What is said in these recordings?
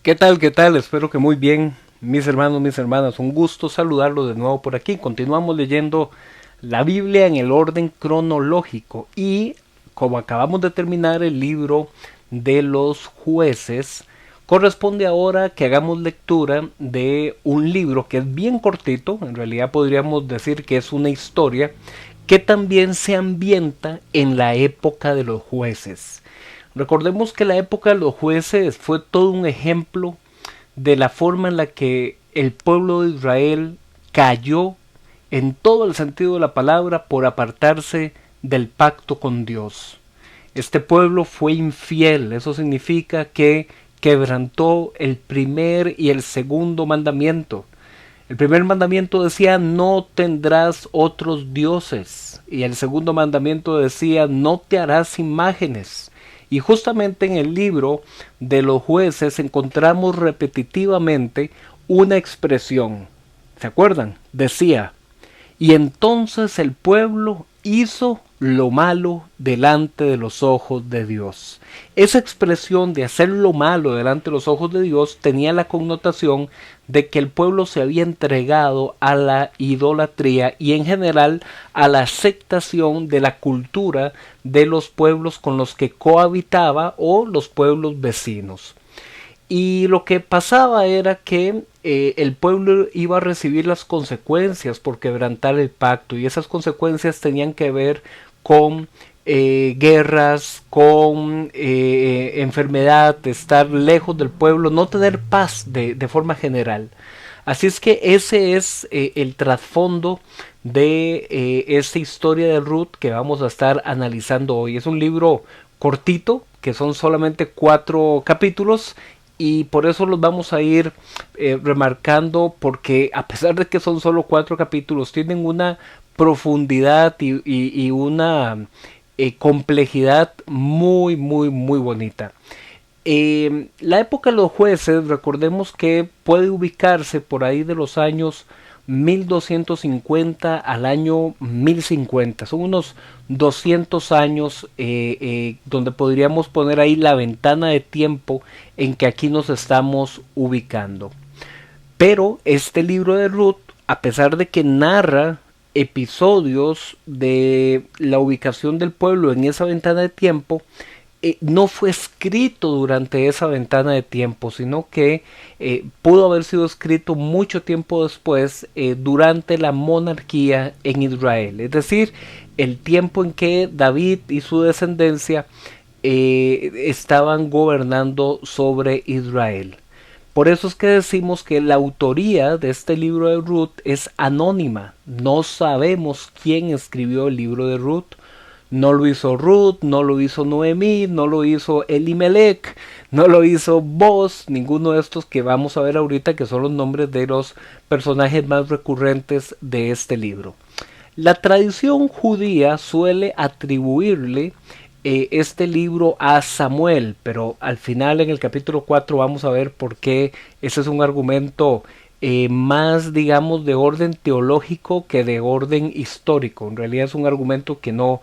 ¿Qué tal? ¿Qué tal? Espero que muy bien, mis hermanos, mis hermanas. Un gusto saludarlos de nuevo por aquí. Continuamos leyendo la Biblia en el orden cronológico y como acabamos de terminar el libro de los jueces, corresponde ahora que hagamos lectura de un libro que es bien cortito, en realidad podríamos decir que es una historia que también se ambienta en la época de los jueces. Recordemos que la época de los jueces fue todo un ejemplo de la forma en la que el pueblo de Israel cayó en todo el sentido de la palabra por apartarse del pacto con Dios. Este pueblo fue infiel, eso significa que quebrantó el primer y el segundo mandamiento. El primer mandamiento decía no tendrás otros dioses y el segundo mandamiento decía no te harás imágenes. Y justamente en el libro de los jueces encontramos repetitivamente una expresión. ¿Se acuerdan? Decía, y entonces el pueblo hizo lo malo delante de los ojos de Dios. Esa expresión de hacer lo malo delante de los ojos de Dios tenía la connotación de que el pueblo se había entregado a la idolatría y en general a la aceptación de la cultura de los pueblos con los que cohabitaba o los pueblos vecinos. Y lo que pasaba era que el pueblo iba a recibir las consecuencias por quebrantar el pacto y esas consecuencias tenían que ver con guerras, con enfermedad, estar lejos del pueblo, no tener paz de forma general. Así es que ese es el trasfondo de esta historia de Ruth que vamos a estar analizando hoy. Es un libro cortito, que son solamente 4 capítulos y por eso los vamos a ir remarcando porque a pesar de que son solo 4 capítulos tienen una profundidad y una complejidad muy bonita. La época de los jueces, recordemos que puede ubicarse por ahí de los años 1250 al año 1050. Son unos 200 años donde podríamos poner ahí la ventana de tiempo en que aquí nos estamos ubicando. Pero este libro de Ruth, a pesar de que narra episodios de la ubicación del pueblo en esa ventana de tiempo, no fue escrito durante esa ventana de tiempo, sino que pudo haber sido escrito mucho tiempo después, durante la monarquía en Israel. Es decir, el tiempo en que David y su descendencia estaban gobernando sobre Israel. Por eso es que decimos que la autoría de este libro de Ruth es anónima. No sabemos quién escribió el libro de Ruth. No lo hizo Ruth, no lo hizo Noemí, no lo hizo Elimelech, no lo hizo Boaz, ninguno de estos que vamos a ver ahorita, que son los nombres de los personajes más recurrentes de este libro. La tradición judía suele atribuirle este libro a Samuel, pero al final en el capítulo 4 vamos a ver por qué ese es un argumento más, digamos, de orden teológico que de orden histórico. En realidad es un argumento que no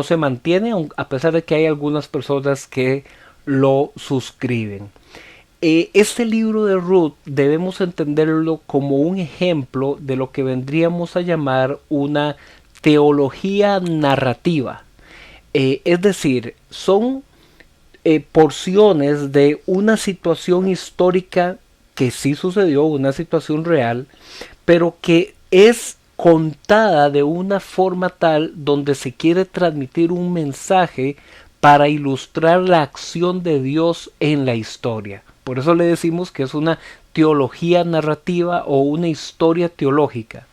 se mantiene, a pesar de que hay algunas personas que lo suscriben. Este libro de Ruth debemos entenderlo como un ejemplo de lo que vendríamos a llamar una teología narrativa. Es decir, son porciones de una situación histórica que sí sucedió, una situación real, pero que es contada de una forma tal donde se quiere transmitir un mensaje para ilustrar la acción de Dios en la historia. Por eso le decimos que es una teología narrativa o una historia teológica.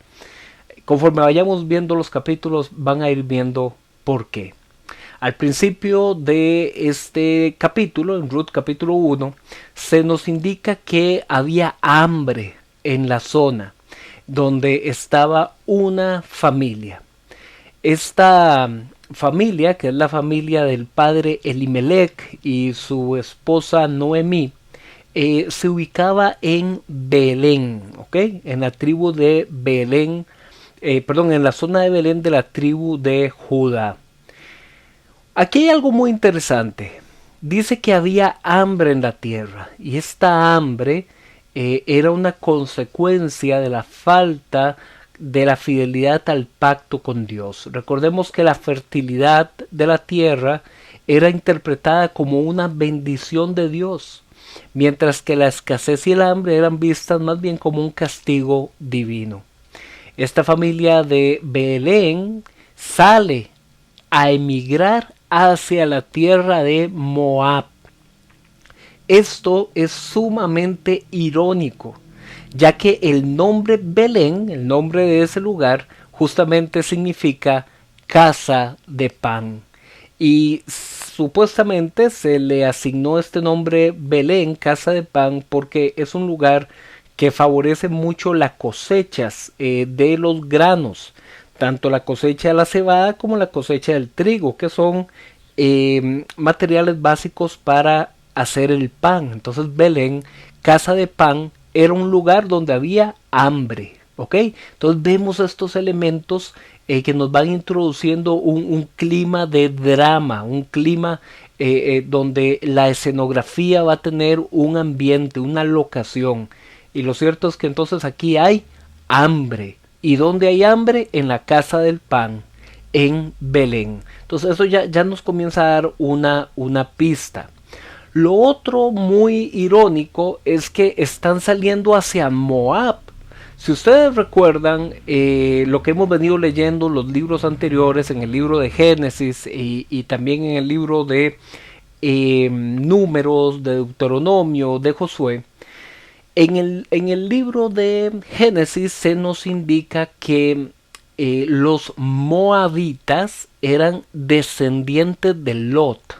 Conforme vayamos viendo los capítulos van a ir viendo por qué. Al principio de este capítulo, en Ruth capítulo 1, se nos indica que había hambre en la zona donde estaba una familia. Esta familia, que es la familia del padre Elimelech y su esposa Noemí, se ubicaba en Belén, ¿ok? En la tribu de Belén, en la zona de Belén de la tribu de Judá. Aquí hay algo muy interesante. dice que había hambre en la tierra y esta hambre era una consecuencia de la falta de la fidelidad al pacto con Dios. Recordemos que la fertilidad de la tierra era interpretada como una bendición de Dios, mientras que la escasez y el hambre eran vistas más bien como un castigo divino. Esta familia de Belén sale a emigrar hacia la tierra de Moab. Esto es sumamente irónico, ya que el nombre Belén, el nombre de ese lugar, justamente significa casa de pan. Y supuestamente se le asignó este nombre Belén, casa de pan, porque es un lugar que favorece mucho las cosechas de los granos, tanto la cosecha de la cebada como la cosecha del trigo, que son materiales básicos para hacer el pan. Entonces Belén, casa de pan, era un lugar donde había hambre, ¿ok? Entonces vemos estos elementos que nos van introduciendo un clima de drama, un clima donde la escenografía va a tener un ambiente, una locación. Y lo cierto es que entonces aquí hay hambre. ¿Y dónde hay hambre? En la casa del pan, en Belén. Entonces eso ya nos comienza a dar una pista. Lo otro muy irónico es que están saliendo hacia Moab. Si ustedes recuerdan lo que hemos venido leyendo en los libros anteriores, en el libro de Génesis y también en el libro de Números, de Deuteronomio, de Josué, en el libro de Génesis se nos indica que los moabitas eran descendientes de Lot.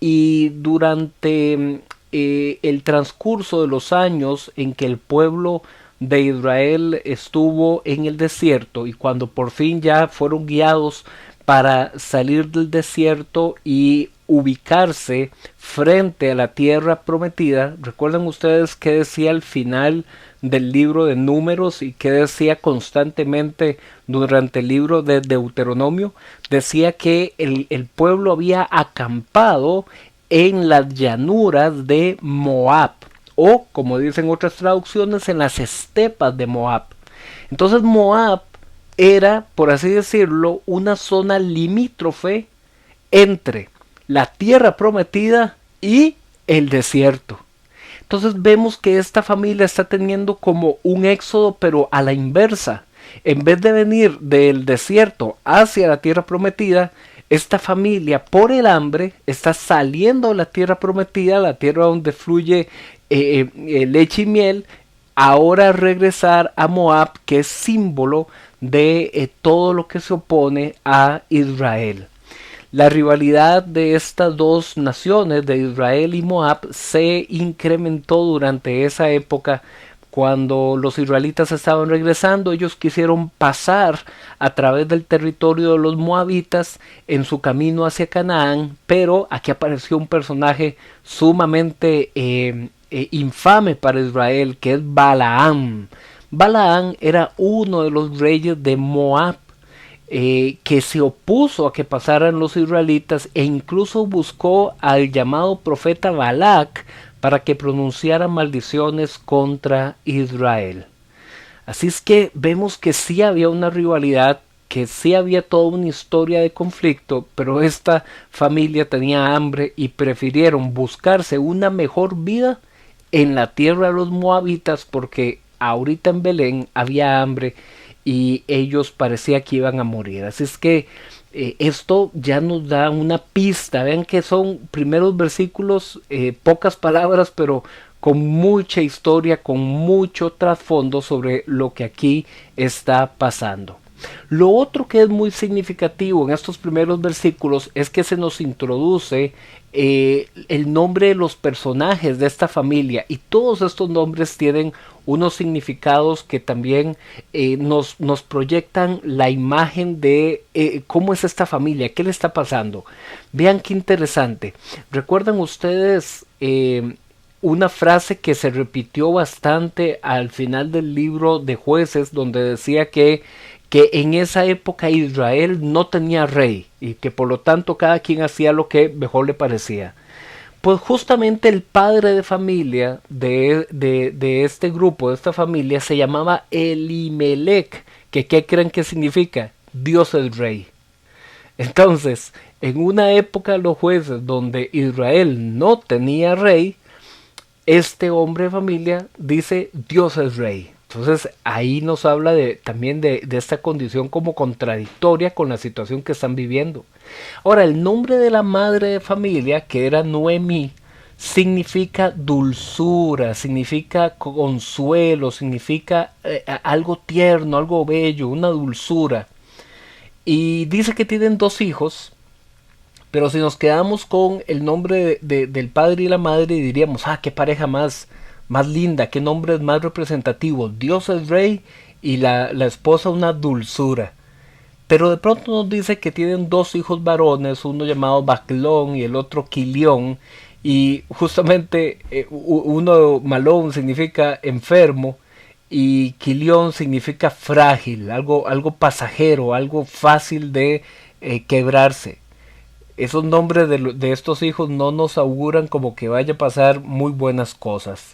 Y durante el transcurso de los años en que el pueblo de Israel estuvo en el desierto y cuando por fin ya fueron guiados para salir del desierto y ubicarse frente a la tierra prometida, recuerdan ustedes qué decía al final del libro de Números y qué decía constantemente durante el libro de Deuteronomio. Decía que el pueblo había acampado en las llanuras de Moab, o como dicen otras traducciones, en las estepas de Moab. Entonces Moab era, por así decirlo, una zona limítrofe entre la tierra prometida y el desierto. Entonces vemos que esta familia está teniendo como un éxodo, pero a la inversa. En vez de venir del desierto hacia la tierra prometida, esta familia por el hambre está saliendo de la tierra prometida, la tierra donde fluye leche y miel, ahora regresar a Moab, que es símbolo de todo lo que se opone a Israel. La rivalidad de estas dos naciones, de Israel y Moab, se incrementó durante esa época. Cuando los israelitas estaban regresando, ellos quisieron pasar a través del territorio de los moabitas en su camino hacia Canaán, pero aquí apareció un personaje sumamente infame para Israel, que es Balaam. Balaam era uno de los reyes de Moab, que se opuso a que pasaran los israelitas e incluso buscó al llamado profeta Balac para que pronunciara maldiciones contra Israel. Así es que vemos que sí había una rivalidad, que sí había toda una historia de conflicto, pero esta familia tenía hambre y prefirieron buscarse una mejor vida en la tierra de los moabitas, porque ahorita en Belén había hambre y ellos parecía que iban a morir. Así es que esto ya nos da una pista. Vean que son primeros versículos, pocas palabras, pero con mucha historia, con mucho trasfondo sobre lo que aquí está pasando. Lo otro que es muy significativo en estos primeros versículos es que se nos introduce el nombre de los personajes de esta familia, y todos estos nombres tienen unos significados que también nos proyectan la imagen de cómo es esta familia, qué le está pasando. Vean qué interesante. ¿Recuerdan ustedes una frase que se repitió bastante al final del libro de Jueces, donde decía que en esa época Israel no tenía rey y que por lo tanto cada quien hacía lo que mejor le parecía? Pues justamente el padre de familia de este grupo, de esta familia, se llamaba Elimelech, que ¿qué creen que significa? Dios es rey. Entonces, en una época de los jueces donde Israel no tenía rey, este hombre de familia dice Dios es rey. Entonces ahí nos habla también de esta condición como contradictoria con la situación que están viviendo. Ahora, el nombre de la madre de familia, que era Noemí, significa dulzura, significa consuelo, significa algo tierno, algo bello, una dulzura. Y dice que tienen dos hijos, pero si nos quedamos con el nombre del padre y la madre, diríamos, qué pareja más linda, qué nombre es más representativo. Dios es rey y la esposa una dulzura. Pero de pronto nos dice que tienen dos hijos varones, uno llamado Baclón y el otro Quilión. Y justamente uno Malón significa enfermo y Quilión significa frágil, algo pasajero, algo fácil de quebrarse. Esos nombres de estos hijos no nos auguran como que vaya a pasar muy buenas cosas.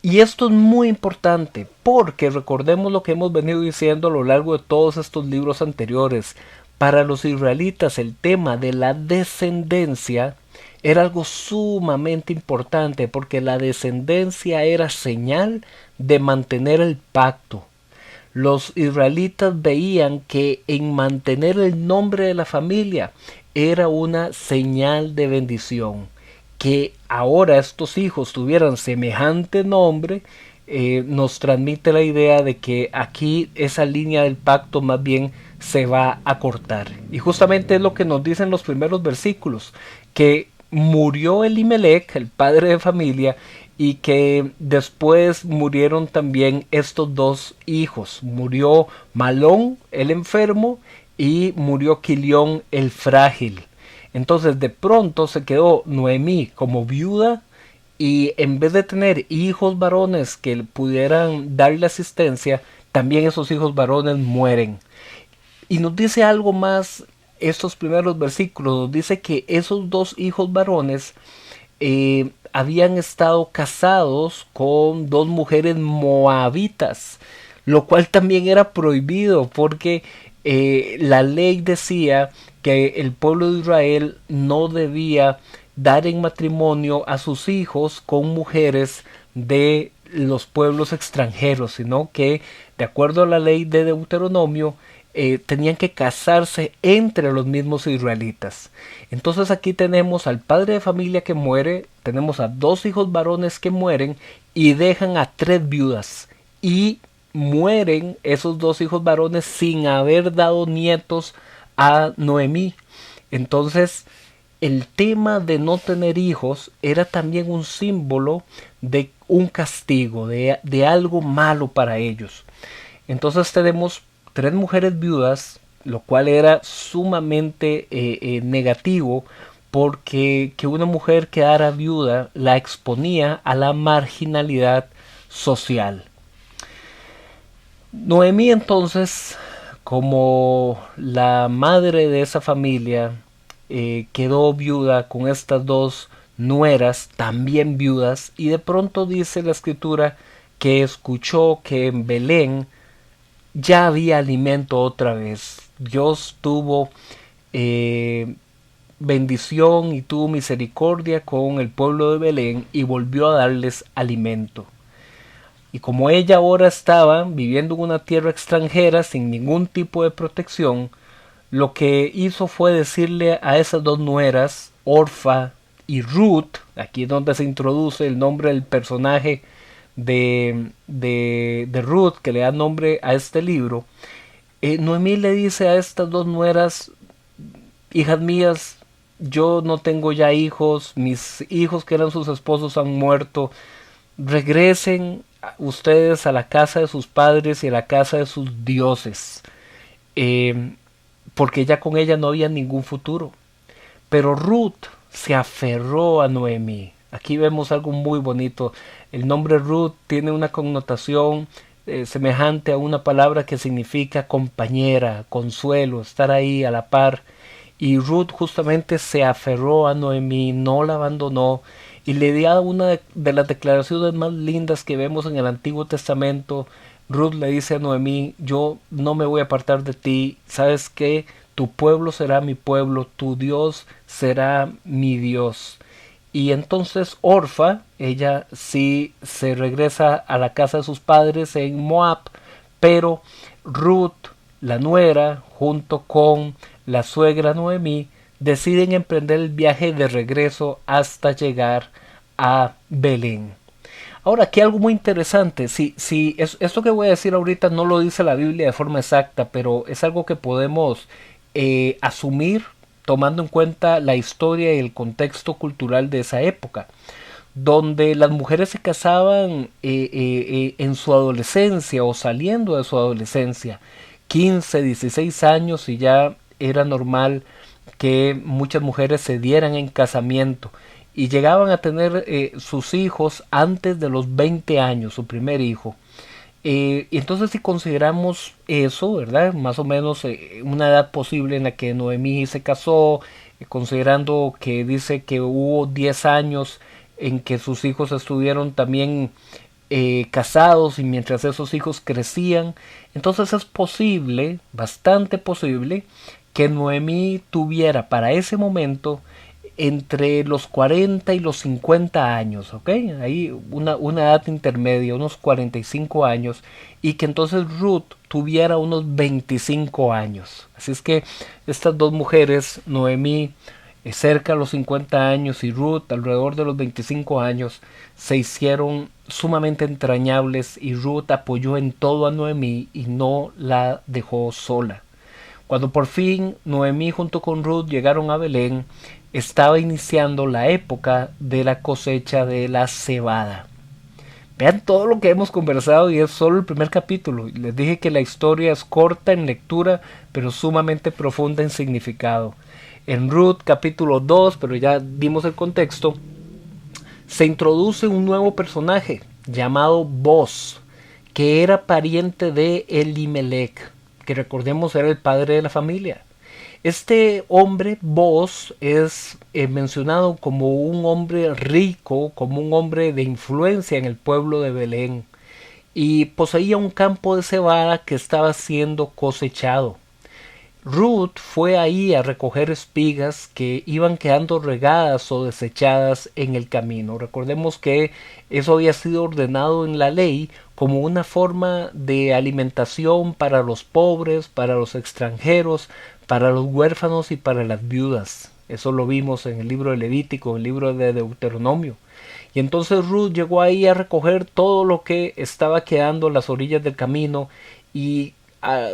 Y esto es muy importante porque recordemos lo que hemos venido diciendo a lo largo de todos estos libros anteriores. Para los israelitas el tema de la descendencia era algo sumamente importante porque la descendencia era señal de mantener el pacto. Los israelitas veían que en mantener el nombre de la familia era una señal de bendición. Que ahora estos hijos tuvieran semejante nombre nos transmite la idea de que aquí esa línea del pacto más bien se va a cortar. Y justamente es lo que nos dicen los primeros versículos, que murió Elimelech, el padre de familia, y que después murieron también estos dos hijos. Murió Malón, el enfermo, y murió Quilión, el frágil. Entonces de pronto se quedó Noemí como viuda y en vez de tener hijos varones que pudieran darle asistencia, también esos hijos varones mueren. Y nos dice algo más estos primeros versículos, nos dice que esos dos hijos varones habían estado casados con dos mujeres moabitas, lo cual también era prohibido porque la ley decía que el pueblo de Israel no debía dar en matrimonio a sus hijos con mujeres de los pueblos extranjeros, sino que de acuerdo a la ley de Deuteronomio tenían que casarse entre los mismos israelitas. Entonces aquí tenemos al padre de familia que muere, tenemos a dos hijos varones que mueren y dejan a tres viudas y mueren esos dos hijos varones sin haber dado nietos a Noemí. Entonces el tema de no tener hijos era también un símbolo de un castigo, de algo malo para ellos. Entonces tenemos tres mujeres viudas, lo cual era sumamente negativo porque que una mujer quedara viuda la exponía a la marginalidad social. Noemí entonces, como la madre de esa familia, quedó viuda con estas dos nueras, también viudas, y de pronto dice la escritura que escuchó que en Belén ya había alimento otra vez. Dios tuvo bendición y tuvo misericordia con el pueblo de Belén y volvió a darles alimento. Y como ella ahora estaba viviendo en una tierra extranjera sin ningún tipo de protección, lo que hizo fue decirle a esas dos nueras, Orfa y Ruth, aquí es donde se introduce el nombre del personaje de Ruth, que le da nombre a este libro. Noemí le dice a estas dos nueras, hijas mías, yo no tengo ya hijos, mis hijos que eran sus esposos han muerto, regresen ustedes a la casa de sus padres y a la casa de sus dioses, porque ya con ella no había ningún futuro. Pero Ruth se aferró a Noemí. Aquí vemos algo muy bonito. El nombre Ruth tiene una connotación semejante a una palabra que significa compañera, consuelo, estar ahí a la par. y Ruth justamente se aferró a Noemí, no la abandonó y le dio una de las declaraciones más lindas que vemos en el Antiguo Testamento. Ruth le dice a Noemí, yo no me voy a apartar de ti, ¿sabes qué? Tu pueblo será mi pueblo, tu Dios será mi Dios. Y entonces Orfa, ella sí se regresa a la casa de sus padres en Moab, pero Ruth, la nuera, junto con la suegra Noemí, deciden emprender el viaje de regreso hasta llegar a Belén. Ahora, aquí algo muy interesante. Si esto que voy a decir ahorita no lo dice la Biblia de forma exacta, pero es algo que podemos asumir tomando en cuenta la historia y el contexto cultural de esa época, donde las mujeres se casaban en su adolescencia o saliendo de su adolescencia, 15, 16 años, y ya era normal que muchas mujeres se dieran en casamiento y llegaban a tener sus hijos antes de los 20 años, su primer hijo. Y entonces si consideramos eso, ¿verdad? Más o menos una edad posible en la que Noemí se casó, considerando que dice que hubo 10 años en que sus hijos estuvieron también casados y mientras esos hijos crecían, entonces es posible, bastante posible, que Noemí tuviera para ese momento entre los 40 y los 50 años, ¿ok? Ahí una edad intermedia, unos 45 años, y que entonces Ruth tuviera unos 25 años. Así es que estas dos mujeres, Noemí cerca de los 50 años y Ruth alrededor de los 25 años, se hicieron sumamente entrañables y Ruth apoyó en todo a Noemí y no la dejó sola. Cuando por fin Noemí junto con Ruth llegaron a Belén, estaba iniciando la época de la cosecha de la cebada. Vean todo lo que hemos conversado y es solo el primer capítulo. Les dije que la historia es corta en lectura, pero sumamente profunda en significado. En Ruth capítulo 2, pero ya dimos el contexto, se introduce un nuevo personaje llamado Boz, que era pariente de Elimelech, que recordemos era el padre de la familia. Este hombre, Boz, es mencionado como un hombre rico, como un hombre de influencia en el pueblo de Belén, y poseía un campo de cebada que estaba siendo cosechado. Ruth fue ahí a recoger espigas que iban quedando regadas o desechadas en el camino. Recordemos que eso había sido ordenado en la ley como una forma de alimentación para los pobres, para los extranjeros, para los huérfanos y para las viudas. Eso lo vimos en el libro de Levítico, en el libro de Deuteronomio. Y entonces Ruth llegó ahí a recoger todo lo que estaba quedando en las orillas del camino y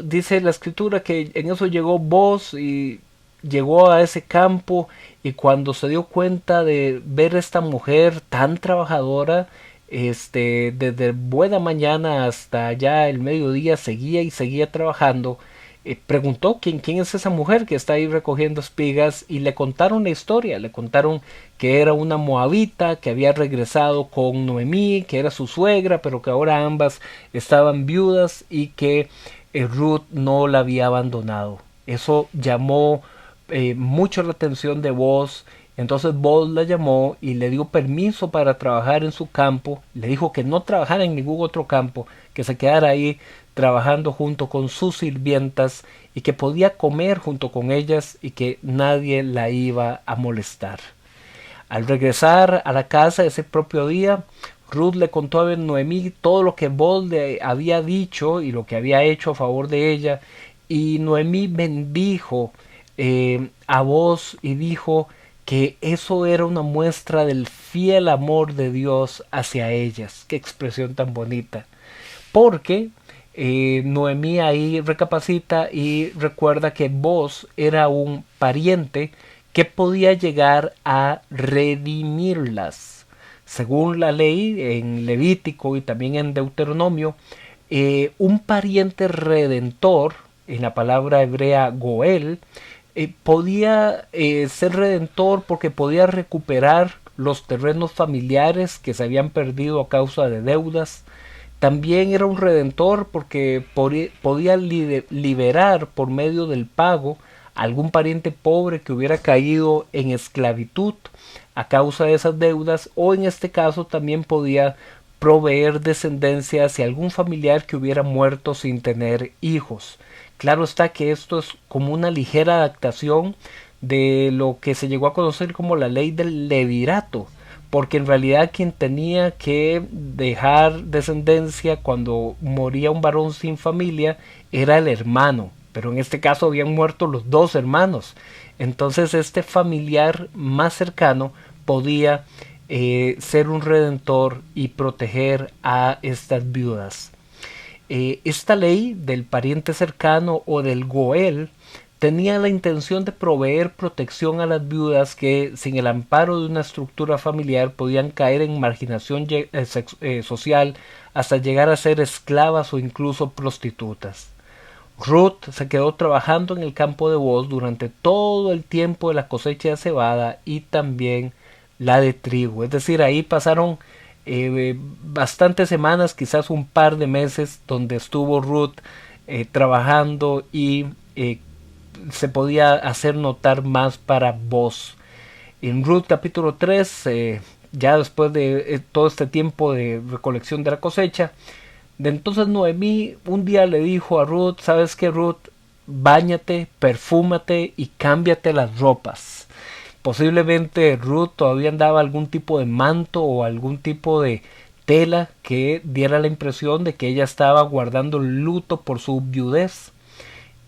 dice la escritura que en eso llegó Boz y llegó a ese campo y cuando se dio cuenta de ver a esta mujer tan trabajadora, desde buena mañana hasta ya el mediodía seguía y seguía trabajando, preguntó quién es esa mujer que está ahí recogiendo espigas y le contaron la historia, le contaron que era una moabita que había regresado con Noemí, que era su suegra, pero que ahora ambas estaban viudas y que Ruth no la había abandonado. Eso llamó mucho la atención de Boz. Entonces Boz la llamó y le dio permiso para trabajar en su campo. Le dijo que no trabajara en ningún otro campo, que se quedara ahí trabajando junto con sus sirvientas y que podía comer junto con ellas y que nadie la iba a molestar. Al regresar a la casa ese propio día, Ruth le contó a Noemí todo lo que Boz le había dicho y lo que había hecho a favor de ella, y Noemí bendijo a Boz y dijo que eso era una muestra del fiel amor de Dios hacia ellas. Qué expresión tan bonita. Porque Noemí ahí recapacita y recuerda que Boz era un pariente que podía llegar a redimirlas. Según la ley en Levítico y también en Deuteronomio, un pariente redentor, en la palabra hebrea Goel, podía ser redentor porque podía recuperar los terrenos familiares que se habían perdido a causa de deudas. También era un redentor porque podía liberar por medio del pago algún pariente pobre que hubiera caído en esclavitud a causa de esas deudas, o en este caso también podía proveer descendencia hacia algún familiar que hubiera muerto sin tener hijos. Claro está que esto es como una ligera adaptación de lo que se llegó a conocer como la ley del levirato, porque en realidad quien tenía que dejar descendencia cuando moría un varón sin familia era el hermano, pero en este caso habían muerto los dos hermanos. Entonces este familiar más cercano podía ser un redentor y proteger a estas viudas. Esta ley del pariente cercano o del Goel tenía la intención de proveer protección a las viudas que, sin el amparo de una estructura familiar, podían caer en marginación social hasta llegar a ser esclavas o incluso prostitutas. Ruth se quedó trabajando en el campo de Boaz durante todo el tiempo de la cosecha de cebada y también la de trigo. Es decir, ahí pasaron bastantes semanas, quizás un par de meses, donde estuvo Ruth trabajando y se podía hacer notar más para Boaz. En Ruth capítulo 3, ya después de todo este tiempo de recolección de la cosecha, de entonces Noemí un día le dijo a Ruth: ¿sabes qué, Ruth? Báñate, perfúmate y cámbiate las ropas. Posiblemente Ruth todavía andaba algún tipo de manto o algún tipo de tela que diera la impresión de que ella estaba guardando luto por su viudez.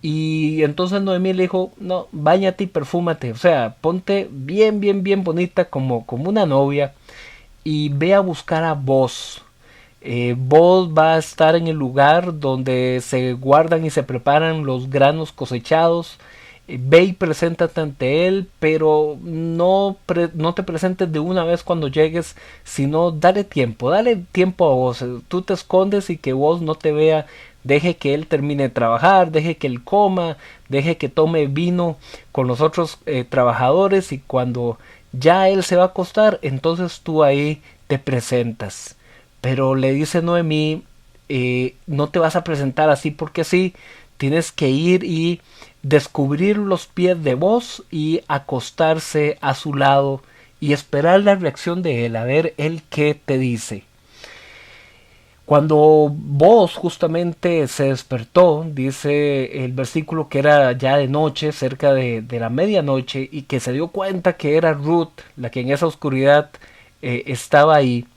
Y entonces Noemí le dijo: no, báñate y perfúmate, o sea, ponte bien, bien, bien bonita como una novia y ve a buscar a Boaz. Boaz va a estar en el lugar donde se guardan y se preparan los granos cosechados. Ve y preséntate ante él, pero no te presentes de una vez cuando llegues, sino dale tiempo a vos. Tú te escondes y que vos no te vea, deje que él termine de trabajar, deje que él coma, deje que tome vino con los otros trabajadores, y cuando ya él se va a acostar, entonces tú ahí te presentas. Pero le dice Noemí: no te vas a presentar así porque sí, tienes que ir y descubrir los pies de Boaz y acostarse a su lado y esperar la reacción de él, a ver él qué te dice. Cuando Boaz justamente se despertó, dice el versículo que era ya de noche, cerca de la medianoche, y que se dio cuenta que era Ruth la que en esa oscuridad estaba ahí.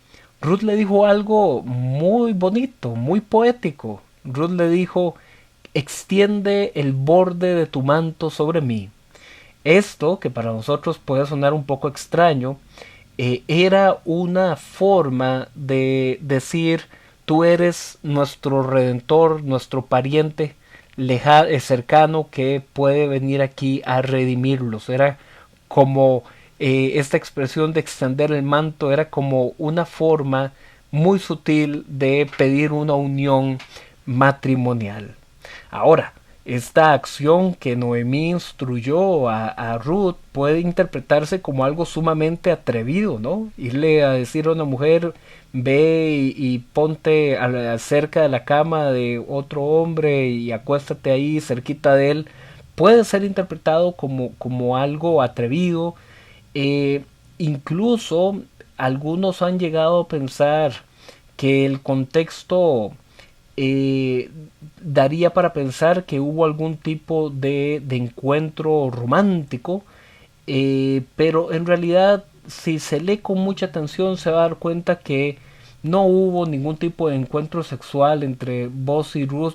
Ruth le dijo algo muy bonito, muy poético. Ruth le dijo: extiende el borde de tu manto sobre mí. Esto, que para nosotros puede sonar un poco extraño, era una forma de decir: tú eres nuestro redentor, nuestro pariente cercano que puede venir aquí a redimirlos. Era como esta expresión de extender el manto, era como una forma muy sutil de pedir una unión matrimonial. Ahora, esta acción que Noemí instruyó a Ruth puede interpretarse como algo sumamente atrevido, ¿no? Irle a decir a una mujer: ve y ponte cerca de la cama de otro hombre y acuéstate ahí cerquita de él, puede ser interpretado como algo atrevido. Eh, Incluso algunos han llegado a pensar que el contexto eh, daría para pensar que hubo algún tipo de encuentro romántico, pero en realidad, si se lee con mucha atención, se va a dar cuenta que no hubo ningún tipo de encuentro sexual entre Boaz y Ruth,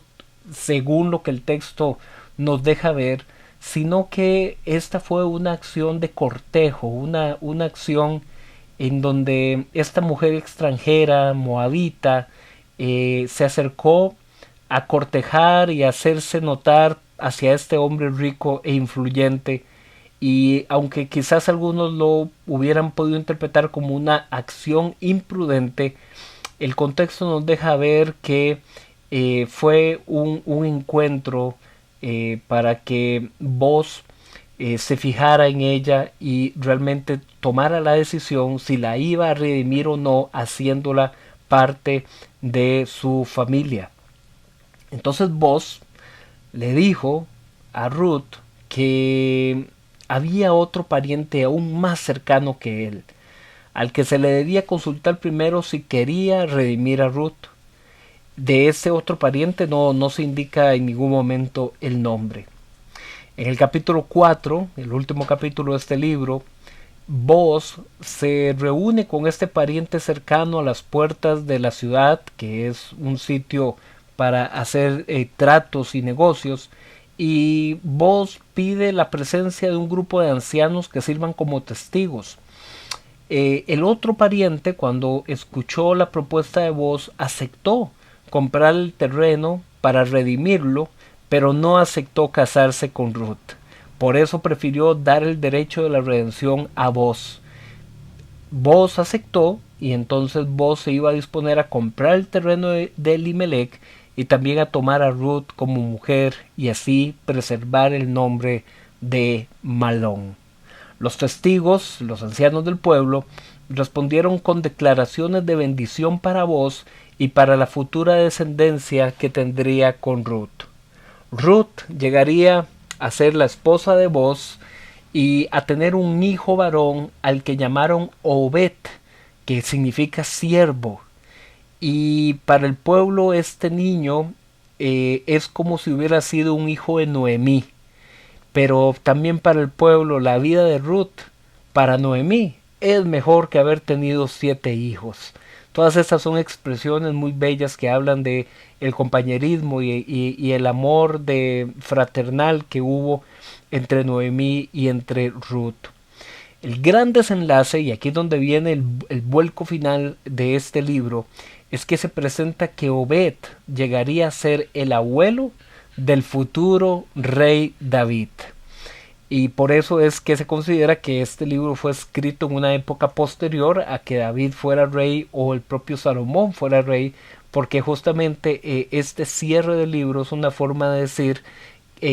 según lo que el texto nos deja ver, sino que esta fue una acción de cortejo, una acción en donde esta mujer extranjera, moabita, se acercó a cortejar y a hacerse notar hacia este hombre rico e influyente. Y aunque quizás algunos lo hubieran podido interpretar como una acción imprudente, el contexto nos deja ver que fue un encuentro para que Boaz se fijara en ella y realmente tomara la decisión si la iba a redimir o no, haciéndola parte de su familia. Entonces Boaz le dijo a Ruth que había otro pariente aún más cercano que él, al que se le debía consultar primero si quería redimir a Ruth. De ese otro pariente no se indica en ningún momento el nombre. En el capítulo 4, el último capítulo de este libro, Booz se reúne con este pariente cercano a las puertas de la ciudad, que es un sitio para hacer tratos y negocios, y Booz pide la presencia de un grupo de ancianos que sirvan como testigos. El otro pariente, cuando escuchó la propuesta de Booz, aceptó comprar el terreno para redimirlo, pero no aceptó casarse con Ruth. Por eso prefirió dar el derecho de la redención a Booz. Booz aceptó, y entonces Booz se iba a disponer a comprar el terreno de Elimelech y también a tomar a Ruth como mujer y así preservar el nombre de Malón. Los testigos, los ancianos del pueblo, respondieron con declaraciones de bendición para Booz y para la futura descendencia que tendría con Ruth. Ruth llegaría a ser la esposa de Booz y a tener un hijo varón al que llamaron Obed, que significa siervo. Y para el pueblo este niño es como si hubiera sido un hijo de Noemí. Pero también para el pueblo la vida de Ruth, para Noemí, es mejor que haber tenido 7 hijos. Todas estas son expresiones muy bellas que hablan de el compañerismo y el amor fraternal que hubo entre Noemí y entre Ruth. El gran desenlace, y aquí es donde viene el vuelco final de este libro, es que se presenta que Obed llegaría a ser el abuelo del futuro rey David. Y por eso es que se considera que este libro fue escrito en una época posterior a que David fuera rey o el propio Salomón fuera rey, porque justamente este cierre del libro es una forma de decir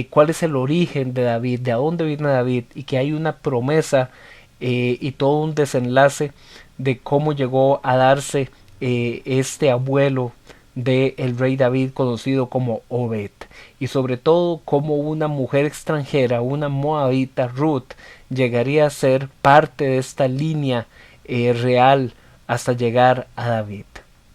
cuál es el origen de David, de dónde viene David, y que hay una promesa y todo un desenlace de cómo llegó a darse este abuelo del rey David conocido como Obed, y sobre todo cómo una mujer extranjera, una moabita, Ruth, llegaría a ser parte de esta línea real hasta llegar a David.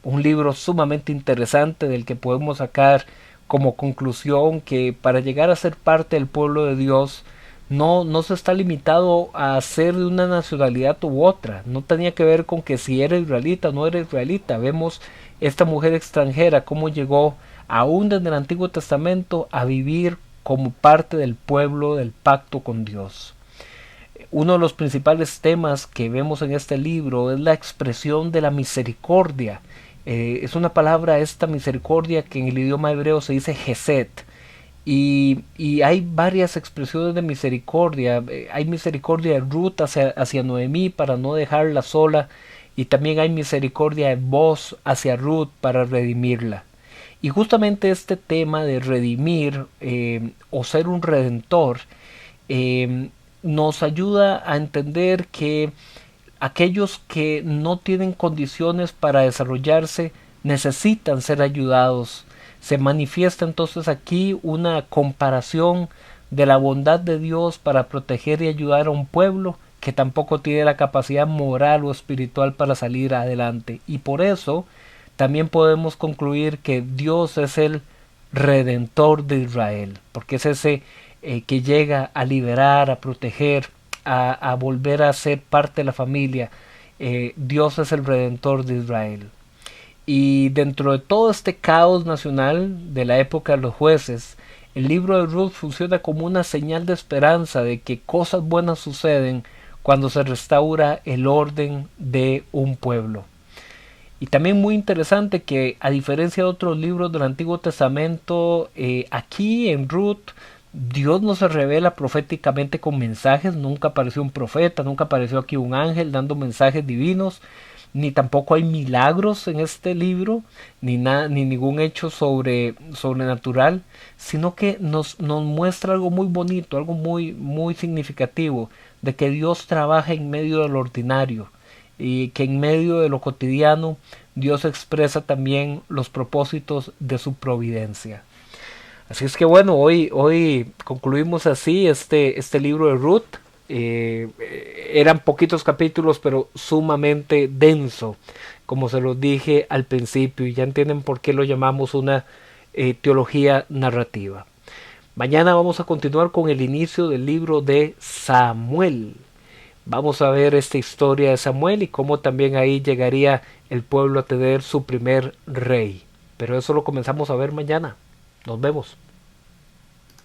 Un libro sumamente interesante del que podemos sacar como conclusión que para llegar a ser parte del pueblo de Dios no se está limitado a ser de una nacionalidad u otra. No tenía que ver con que si era israelita o no era israelita. Vemos esta mujer extranjera cómo llegó aún desde el Antiguo Testamento a vivir como parte del pueblo del pacto con Dios. Uno de los principales temas que vemos en este libro es la expresión de la misericordia. Es una palabra, esta misericordia, que en el idioma hebreo se dice Hesed. Y hay varias expresiones de misericordia. Hay misericordia de Ruth hacia Noemí para no dejarla sola. Y también hay misericordia de Booz hacia Ruth para redimirla. Y justamente este tema de redimir o ser un redentor nos ayuda a entender que aquellos que no tienen condiciones para desarrollarse necesitan ser ayudados. Se manifiesta entonces aquí una comparación de la bondad de Dios para proteger y ayudar a un pueblo que tampoco tiene la capacidad moral o espiritual para salir adelante. Y por eso también podemos concluir que Dios es el redentor de Israel, porque es ese que llega a liberar, a proteger, a volver a ser parte de la familia. Dios es el redentor de Israel. Y dentro de todo este caos nacional de la época de los jueces, el libro de Ruth funciona como una señal de esperanza de que cosas buenas suceden cuando se restaura el orden de un pueblo. Y también muy interesante que, a diferencia de otros libros del Antiguo Testamento, aquí en Ruth Dios no se revela proféticamente con mensajes. Nunca apareció un profeta, nunca apareció aquí un ángel dando mensajes divinos, ni tampoco hay milagros en este libro, ni ningún hecho sobrenatural, sino que nos muestra algo muy bonito, algo muy significativo, de que Dios trabaja en medio del ordinario, y que en medio de lo cotidiano Dios expresa también los propósitos de su providencia. Así es que bueno, hoy concluimos así este libro de Ruth. Eran poquitos capítulos, pero sumamente denso, como se los dije al principio, y ya entienden por qué lo llamamos una teología narrativa. Mañana vamos a continuar con el inicio del libro de Samuel. Vamos a ver esta historia de Samuel y cómo también ahí llegaría el pueblo a tener su primer rey. Pero eso lo comenzamos a ver mañana. Nos vemos.